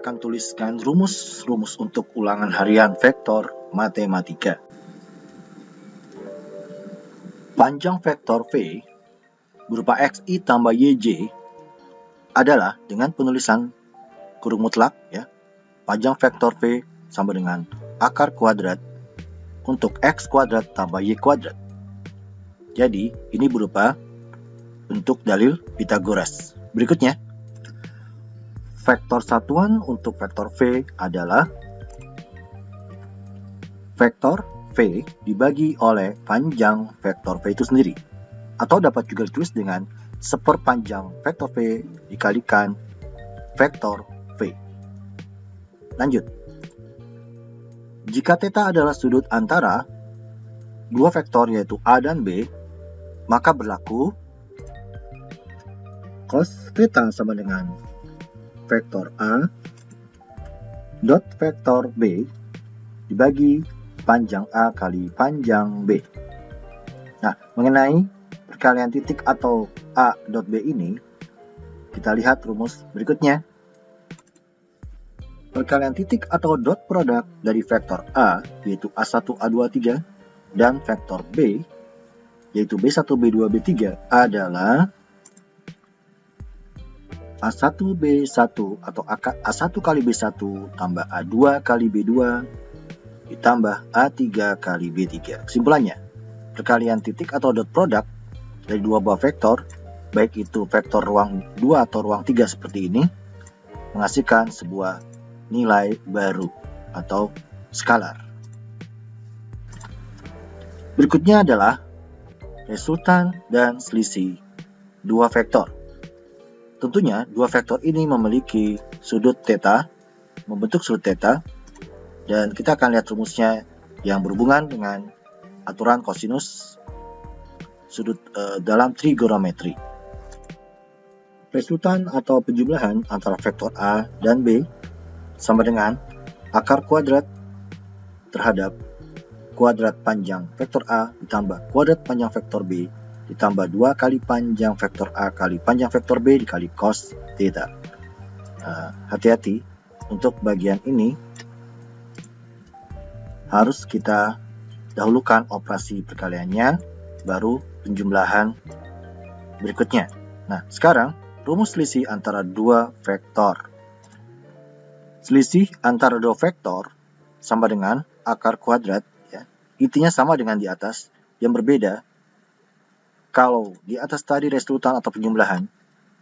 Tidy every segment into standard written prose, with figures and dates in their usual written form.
kita akan tuliskan rumus-rumus untuk ulangan harian vektor matematika. Panjang vektor V berupa XI tambah YJ adalah dengan penulisan kurung mutlak, ya. Panjang vektor V sama dengan akar kuadrat untuk X kuadrat tambah Y kuadrat. Jadi, ini berupa bentuk dalil Pythagoras. Berikutnya, vektor satuan untuk vektor V adalah vektor V dibagi oleh panjang vektor V itu sendiri. Atau dapat juga ditulis dengan seperpanjang vektor V dikalikan vektor V. Lanjut. Jika θ adalah sudut antara dua vektor yaitu A dan B, maka berlaku cos θ sama dengan vektor A dot vektor B dibagi panjang A kali panjang B. Nah, mengenai perkalian titik atau A dot B ini, kita lihat rumus berikutnya. Perkalian titik atau dot produk dari vektor A, yaitu A1, A2, A3, dan vektor B, yaitu B1, B2, B3, adalah A1, B1 atau A1 kali B1 tambah A2 kali B2 ditambah A3 kali B3. Kesimpulannya, perkalian titik atau dot produk dari dua buah vektor, baik itu vektor ruang 2 atau ruang 3 seperti ini, menghasilkan sebuah nilai baru atau skalar. Berikutnya adalah resultan dan selisih dua vektor. Tentunya dua vektor ini memiliki sudut θ, membentuk sudut θ, dan kita akan lihat rumusnya yang berhubungan dengan aturan kosinus sudut dalam trigonometri. Resultan atau penjumlahan antara vektor A dan B sama dengan akar kuadrat terhadap kuadrat panjang vektor A ditambah kuadrat panjang vektor B ditambah 2 kali panjang vektor A kali panjang vektor B dikali cos θ. Hati-hati, untuk bagian ini harus kita dahulukan operasi perkaliannya, baru penjumlahan berikutnya. Nah, sekarang rumus selisih antara dua vektor. Selisih antara dua vektor sama dengan akar kuadrat, ya. Intinya sama dengan di atas, yang berbeda kalau di atas tadi resultan atau penjumlahan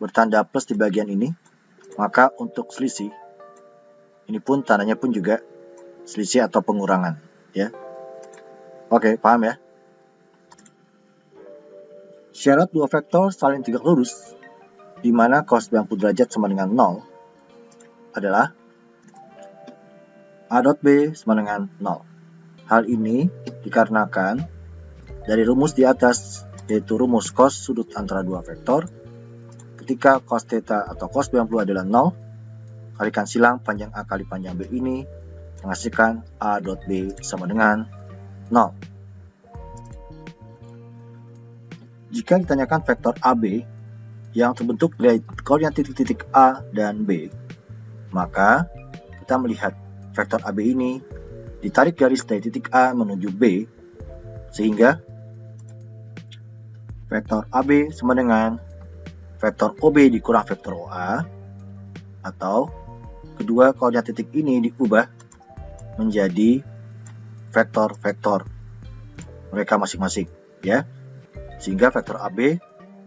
bertanda plus di bagian ini, maka untuk selisih ini pun tandanya pun juga selisih atau pengurangan, ya. Oke, paham ya? Syarat dua vektor saling tegak lurus di mana cos 90 derajat sama dengan 0 adalah A dot B sama dengan 0. Hal ini dikarenakan dari rumus di atas, yaitu rumus cos sudut antara dua vektor. Ketika cos θ atau cos 90 adalah 0, kalikan silang panjang A kali panjang B ini menghasilkan A dot B sama dengan 0. Jika ditanyakan vektor AB yang terbentuk dari koordinat titik-titik A dan B, maka kita melihat vektor AB ini ditarik garis dari titik A menuju B, sehingga vektor AB sama dengan vektor OB dikurang vektor OA, atau kedua koordinat titik ini diubah menjadi vektor-vektor mereka masing-masing, ya. Sehingga vektor AB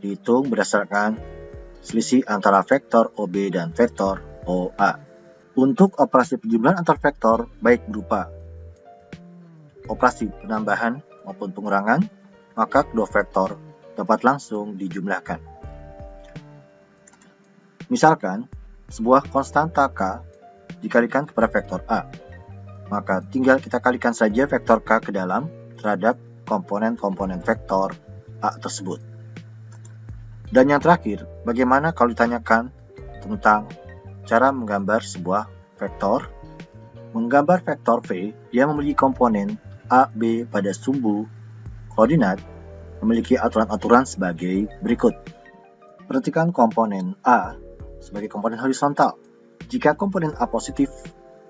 dihitung berdasarkan selisih antara vektor OB dan vektor OA. Untuk operasi penjumlahan antar vektor, baik berupa operasi penambahan maupun pengurangan, maka kedua vektor dapat langsung dijumlahkan. Misalkan, sebuah konstanta K dikalikan kepada vektor A, maka tinggal kita kalikan saja vektor K ke dalam terhadap komponen-komponen vektor A tersebut. Dan yang terakhir, bagaimana kalau ditanyakan tentang cara menggambar sebuah vektor? Menggambar vektor V yang memiliki komponen A, B pada sumbu koordinat memiliki aturan-aturan sebagai berikut. Perhatikan komponen A sebagai komponen horizontal, Jika komponen A positif,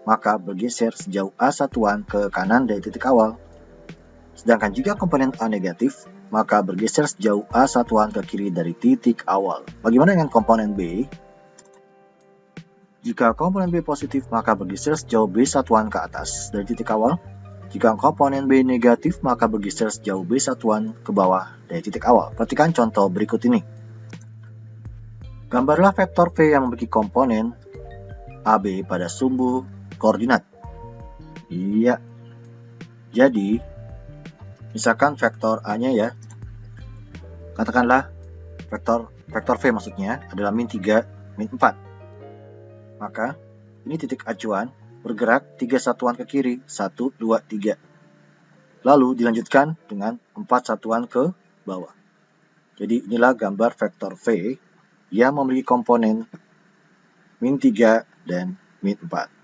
maka bergeser sejauh A satuan ke kanan dari titik awal. Sedangkan jika komponen A negatif, maka bergeser sejauh A satuan ke kiri dari titik awal. Bagaimana dengan komponen B? Jika komponen B positif, maka bergeser sejauh B satuan ke atas dari titik awal. Jika komponen B negatif, maka bergeser sejauh B satuan ke bawah dari titik awal. Perhatikan contoh berikut ini. Gambarlah vektor V yang memiliki komponen AB pada sumbu koordinat. Iya. Jadi, misalkan vektor A-nya ya, katakanlah vektor V maksudnya adalah min 3, min 4. Maka, ini titik acuan bergerak 3 satuan ke kiri, 1, 2, 3. Lalu dilanjutkan dengan 4 satuan ke bawah. Jadi inilah gambar vektor V yang memiliki komponen min 3 dan min 4.